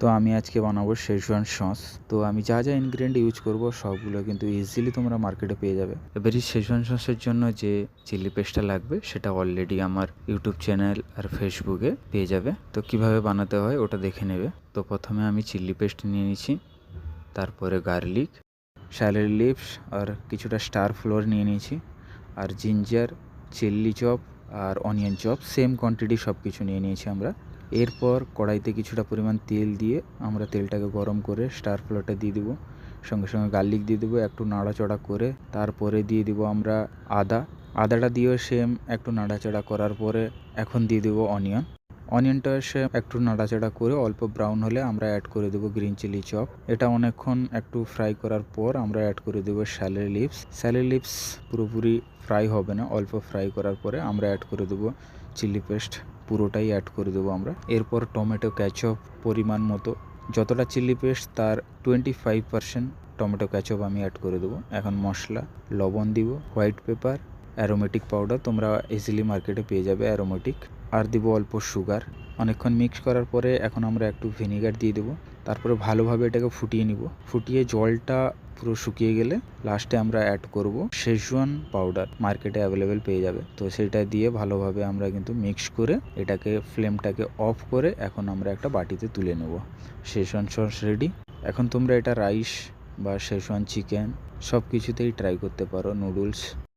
তো আমি আজকে বানাবো শেজওয়ান সস। তো আমি যা যা ইনগ্রিডিয়েন্ট ইউজ করব সবগুলো কিন্তু ইজিলি তোমরা মার্কেটে পেয়ে যাবে। এবারে শেজওয়ান সসের জন্য যে চিলি পেস্টটা লাগবে সেটা অলরেডি আমার ইউটিউব চ্যানেল আর ফেসবুকে পেয়ে যাবে। তো কিভাবে বানাতে হয় ওটা দেখে নেবে। তো প্রথমে আমি চিলি পেস্ট নিয়ে নিচ্ছি, তারপরে গার্লিক, স্যালারি লিভস আর কিছুটা স্টার ফ্লোর নিয়ে নিয়েছি, আর জিঞ্জার, চিল্লি চপ আর অনিয়ন চপ সেম কোয়ান্টিটি সব কিছু নিয়ে নিয়েছি আমরা। এরপর কড়াইতে কিছুটা পরিমাণ তেল দিয়ে আমরা তেলটাকে গরম করে স্টার ফ্লোরটা দিয়ে দেবো, সঙ্গে সঙ্গে গার্লিক দিয়ে দেবো, একটু নাড়াচাড়া করে তারপরে দিয়ে দেবো আমরা আদাটা দিয়েও সেম একটু নাড়াচাড়া করার পরে এখন দিয়ে দেবো অনিয়নটা সে একটু নাড়াচাড়া করে অল্প ব্রাউন হলে আমরা অ্যাড করে দেবো গ্রিন চিলি চপ। এটা অনেকক্ষণ একটু ফ্রাই করার পর আমরা অ্যাড করে দেবো স্যালারি লিভস পুরোপুরি ফ্রাই হবে না, অল্প ফ্রাই করার পরে আমরা অ্যাড করে দেবো চিলি পেস্ট, পুরোটাই অ্যাড করে দেবো আমরা। এরপর টমেটো ক্যাচআপ পরিমাণ মতো, যতটা চিলি পেস্ট তার 25% টমেটো ক্যাচআপ আমি অ্যাড করে দেবো। এখন মশলা, লবণ দিব, হোয়াইট পেপার, অ্যারোমেটিক পাউডার তোমরা ইজিলি মার্কেটে পেয়ে যাবে অ্যারোমেটিক, আর দিব অল্প সুগার। অনেকক্ষণ মিক্স করার পরে এখন আমরা একটু ভিনিগার দিয়ে দেবো, তারপরে ভালোভাবে এটাকে ফুটিয়ে নিব। ফুটিয়ে জলটা পুরো শুকিয়ে গেলে লাস্টে আমরা অ্যাড করব শেজওয়ান পাউডার, মার্কেটে অ্যাভেলেবেল পেয়ে যাবে। তো সেটা দিয়ে ভালোভাবে আমরা কিন্তু মিক্স করে এটাকে ফ্লেমটাকে অফ করে এখন আমরা একটা বাটিতে তুলে নেব। Schezwan sauce ready. এখন তোমরা এটা রাইস বা শেজওয়ান চিকেন সব কিছুতেই ট্রাই করতে পারো, নুডলস